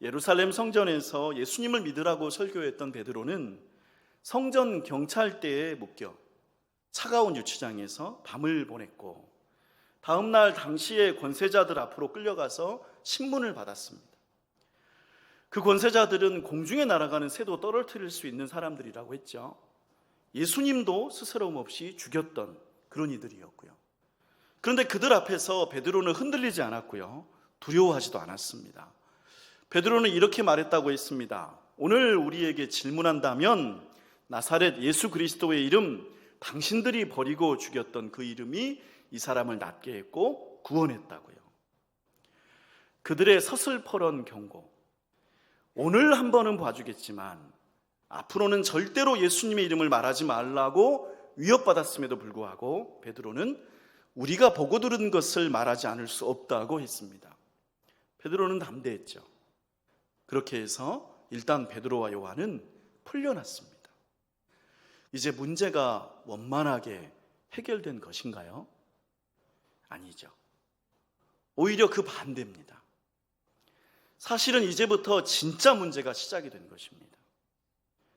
예루살렘 성전에서 예수님을 믿으라고 설교했던 베드로는 성전 경찰대에 묶여 차가운 유치장에서 밤을 보냈고, 다음 날 당시의 권세자들 앞으로 끌려가서 신문을 받았습니다. 그 권세자들은 공중에 날아가는 새도 떨어뜨릴 수 있는 사람들이라고 했죠. 예수님도 스스럼 없이 죽였던 그런 이들이었고요. 그런데 그들 앞에서 베드로는 흔들리지 않았고요, 두려워하지도 않았습니다. 베드로는 이렇게 말했다고 했습니다. 오늘 우리에게 질문한다면 나사렛 예수 그리스도의 이름, 당신들이 버리고 죽였던 그 이름이 이 사람을 낫게 했고 구원했다고요. 그들의 서슬퍼런 경고, 오늘 한 번은 봐주겠지만 앞으로는 절대로 예수님의 이름을 말하지 말라고 위협받았음에도 불구하고 베드로는 우리가 보고 들은 것을 말하지 않을 수 없다고 했습니다. 베드로는 담대했죠. 그렇게 해서 일단 베드로와 요한은 풀려났습니다. 이제 문제가 원만하게 해결된 것인가요? 아니죠. 오히려 그 반대입니다. 사실은 이제부터 진짜 문제가 시작이 된 것입니다.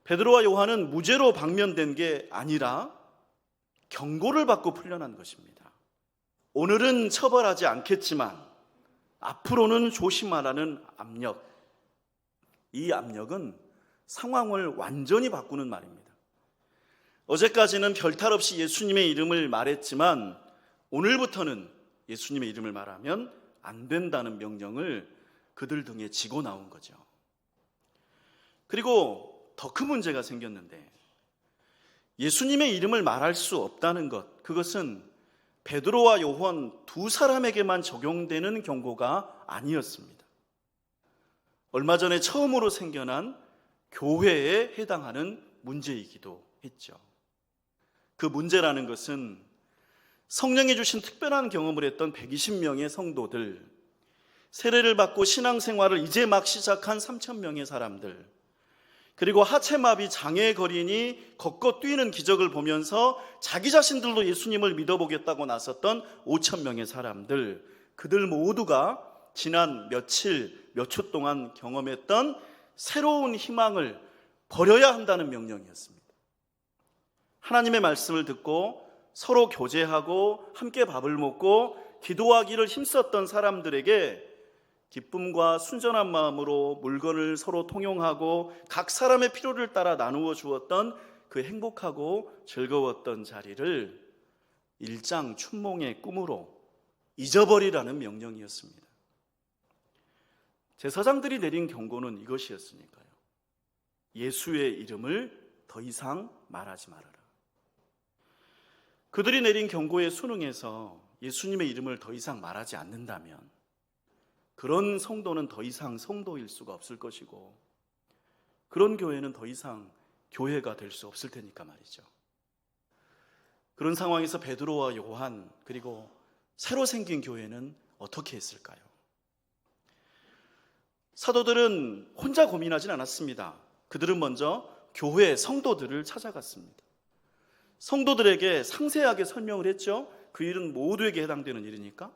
베드로와 요한은 무죄로 방면된 게 아니라 경고를 받고 풀려난 것입니다. 오늘은 처벌하지 않겠지만 앞으로는 조심하라는 압력, 이 압력은 상황을 완전히 바꾸는 말입니다. 어제까지는 별탈 없이 예수님의 이름을 말했지만 오늘부터는 예수님의 이름을 말하면 안 된다는 명령을 그들 등에 지고 나온 거죠. 그리고 더 큰 문제가 생겼는데, 예수님의 이름을 말할 수 없다는 것, 그것은 베드로와 요한 두 사람에게만 적용되는 경고가 아니었습니다. 얼마 전에 처음으로 생겨난 교회에 해당하는 문제이기도 했죠. 그 문제라는 것은 성령이 주신 특별한 경험을 했던 120명의 성도들, 세례를 받고 신앙생활을 이제 막 시작한 3,000명의 사람들, 그리고 하체마비 장애 거린이 걷고 뛰는 기적을 보면서 자기 자신들도 예수님을 믿어보겠다고 나섰던 5,000명의 사람들, 그들 모두가 지난 며칠, 몇 초 동안 경험했던 새로운 희망을 버려야 한다는 명령이었습니다. 하나님의 말씀을 듣고 서로 교제하고 함께 밥을 먹고 기도하기를 힘썼던 사람들에게 기쁨과 순전한 마음으로 물건을 서로 통용하고 각 사람의 필요를 따라 나누어 주었던 그 행복하고 즐거웠던 자리를 일장춘몽의 꿈으로 잊어버리라는 명령이었습니다. 제사장들이 내린 경고는 이것이었으니까요. 예수의 이름을 더 이상 말하지 말아라. 그들이 내린 경고에 순응해서 예수님의 이름을 더 이상 말하지 않는다면 그런 성도는 더 이상 성도일 수가 없을 것이고, 그런 교회는 더 이상 교회가 될 수 없을 테니까 말이죠. 그런 상황에서 베드로와 요한, 그리고 새로 생긴 교회는 어떻게 했을까요? 사도들은 혼자 고민하진 않았습니다. 그들은 먼저 교회 성도들을 찾아갔습니다. 성도들에게 상세하게 설명을 했죠. 그 일은 모두에게 해당되는 일이니까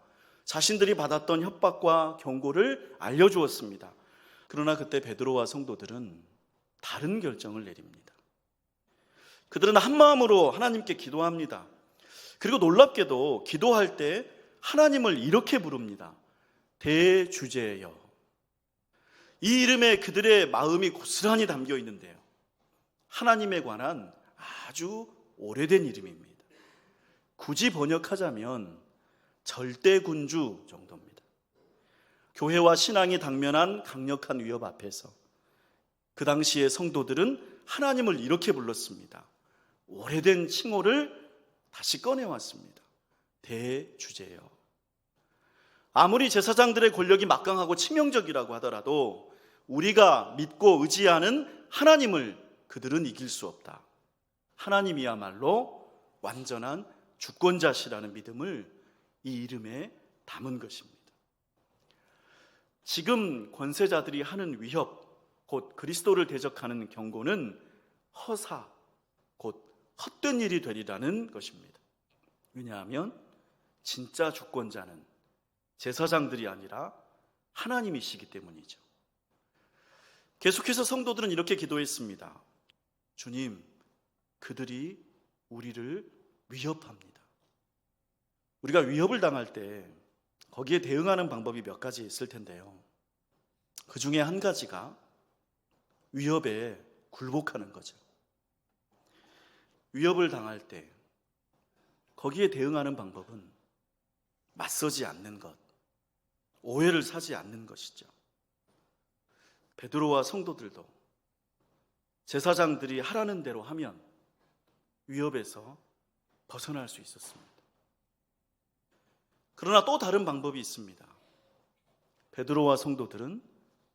자신들이 받았던 협박과 경고를 알려주었습니다. 그러나 그때 베드로와 성도들은 다른 결정을 내립니다. 그들은 한마음으로 하나님께 기도합니다. 그리고 놀랍게도 기도할 때 하나님을 이렇게 부릅니다. 대주제여. 이 이름에 그들의 마음이 고스란히 담겨 있는데요, 하나님에 관한 아주 오래된 이름입니다. 굳이 번역하자면 절대군주 정도입니다. 교회와 신앙이 당면한 강력한 위협 앞에서 그 당시의 성도들은 하나님을 이렇게 불렀습니다. 오래된 칭호를 다시 꺼내왔습니다. 대주제여. 아무리 제사장들의 권력이 막강하고 치명적이라고 하더라도 우리가 믿고 의지하는 하나님을 그들은 이길 수 없다. 하나님이야말로 완전한 주권자시라는 믿음을 이 이름에 담은 것입니다. 지금 권세자들이 하는 위협, 곧 그리스도를 대적하는 경고는 허사, 곧 헛된 일이 되리라는 것입니다. 왜냐하면 진짜 주권자는 제사장들이 아니라 하나님이시기 때문이죠. 계속해서 성도들은 이렇게 기도했습니다. 주님, 그들이 우리를 위협합니다. 우리가 위협을 당할 때 거기에 대응하는 방법이 몇 가지 있을 텐데요. 그 중에 한 가지가 위협에 굴복하는 거죠. 위협을 당할 때 거기에 대응하는 방법은 맞서지 않는 것, 오해를 사지 않는 것이죠. 베드로와 성도들도 제사장들이 하라는 대로 하면 위협에서 벗어날 수 있었습니다. 그러나 또 다른 방법이 있습니다. 베드로와 성도들은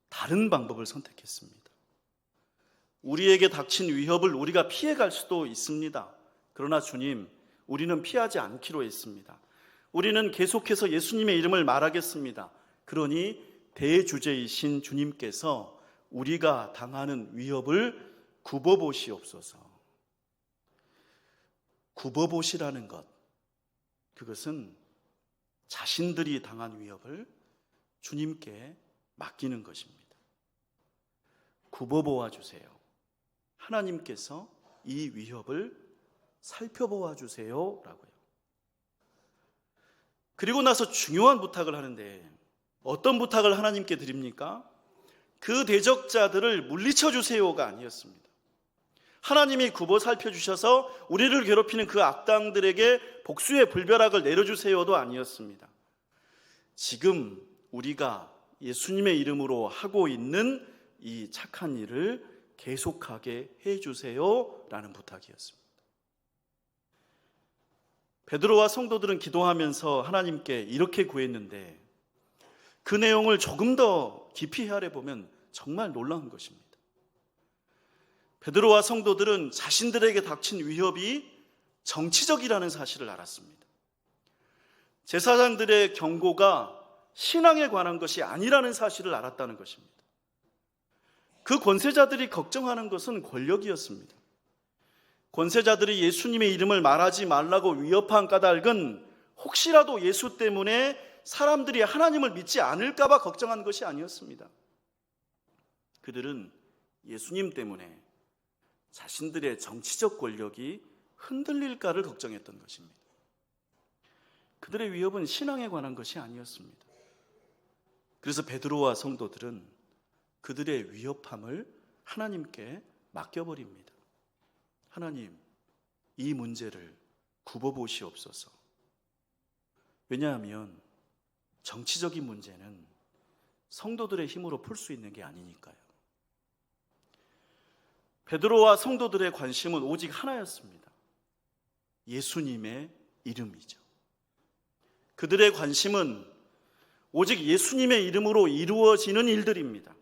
다른 방법을 선택했습니다. 우리에게 닥친 위협을 우리가 피해갈 수도 있습니다. 그러나 주님, 우리는 피하지 않기로 했습니다. 우리는 계속해서 예수님의 이름을 말하겠습니다. 그러니 대주제이신 주님께서 우리가 당하는 위협을 굽어보시옵소서. 굽어보시라는 것, 그것은 자신들이 당한 위협을 주님께 맡기는 것입니다. 굽어보아 주세요. 하나님께서 이 위협을 살펴보아 주세요 라고요. 그리고 나서 중요한 부탁을 하는데 어떤 부탁을 하나님께 드립니까? 그 대적자들을 물리쳐 주세요가 아니었습니다. 하나님이 굽어 살펴주셔서 우리를 괴롭히는 그 악당들에게 복수의 불벼락을 내려주세요도 아니었습니다. 지금 우리가 예수님의 이름으로 하고 있는 이 착한 일을 계속하게 해주세요 라는 부탁이었습니다. 베드로와 성도들은 기도하면서 하나님께 이렇게 구했는데 그 내용을 조금 더 깊이 헤아려 보면 정말 놀라운 것입니다. 베드로와 성도들은 자신들에게 닥친 위협이 정치적이라는 사실을 알았습니다. 제사장들의 경고가 신앙에 관한 것이 아니라는 사실을 알았다는 것입니다. 그 권세자들이 걱정하는 것은 권력이었습니다. 권세자들이 예수님의 이름을 말하지 말라고 위협한 까닭은 혹시라도 예수 때문에 사람들이 하나님을 믿지 않을까 봐 걱정한 것이 아니었습니다. 그들은 예수님 때문에 자신들의 정치적 권력이 흔들릴까를 걱정했던 것입니다. 그들의 위협은 신앙에 관한 것이 아니었습니다. 그래서 베드로와 성도들은 그들의 위협함을 하나님께 맡겨버립니다. 하나님, 이 문제를 굽어보시옵소서. 왜냐하면 정치적인 문제는 성도들의 힘으로 풀 수 있는 게 아니니까요. 베드로와 성도들의 관심은 오직 하나였습니다. 예수님의 이름이죠. 그들의 관심은 오직 예수님의 이름으로 이루어지는 일들입니다.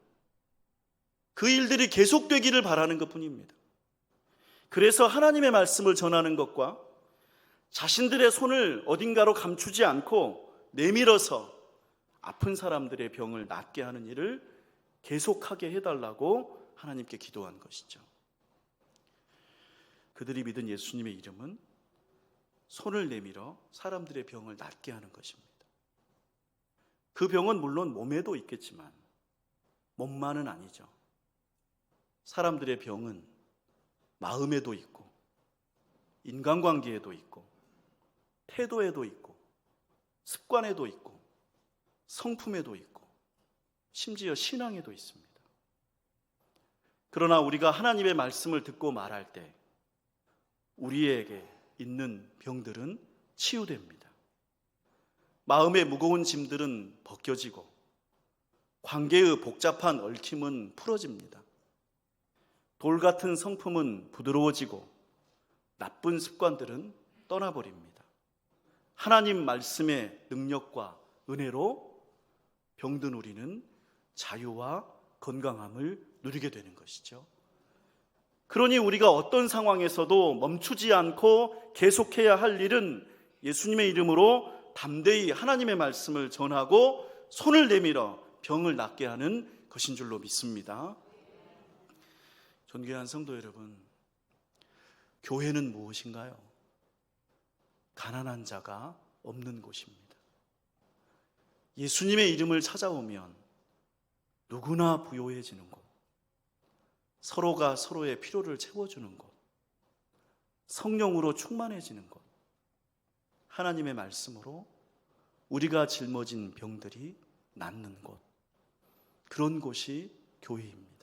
그 일들이 계속되기를 바라는 것뿐입니다. 그래서 하나님의 말씀을 전하는 것과 자신들의 손을 어딘가로 감추지 않고 내밀어서 아픈 사람들의 병을 낫게 하는 일을 계속하게 해달라고 하나님께 기도한 것이죠. 그들이 믿은 예수님의 이름은 손을 내밀어 사람들의 병을 낫게 하는 것입니다. 그 병은 물론 몸에도 있겠지만 몸만은 아니죠. 사람들의 병은 마음에도 있고 인간관계에도 있고 태도에도 있고 습관에도 있고 성품에도 있고 심지어 신앙에도 있습니다. 그러나 우리가 하나님의 말씀을 듣고 말할 때 우리에게 있는 병들은 치유됩니다. 마음의 무거운 짐들은 벗겨지고 관계의 복잡한 얽힘은 풀어집니다. 돌 같은 성품은 부드러워지고 나쁜 습관들은 떠나버립니다. 하나님 말씀의 능력과 은혜로 병든 우리는 자유와 건강함을 누리게 되는 것이죠. 그러니 우리가 어떤 상황에서도 멈추지 않고 계속해야 할 일은 예수님의 이름으로 담대히 하나님의 말씀을 전하고 손을 내밀어 병을 낫게 하는 것인 줄로 믿습니다. 존귀한 성도 여러분, 교회는 무엇인가요? 가난한 자가 없는 곳입니다. 예수님의 이름을 찾아오면 누구나 부요해지는 곳, 서로가 서로의 필요를 채워주는 곳, 성령으로 충만해지는 곳, 하나님의 말씀으로 우리가 짊어진 병들이 낫는 곳, 그런 곳이 교회입니다.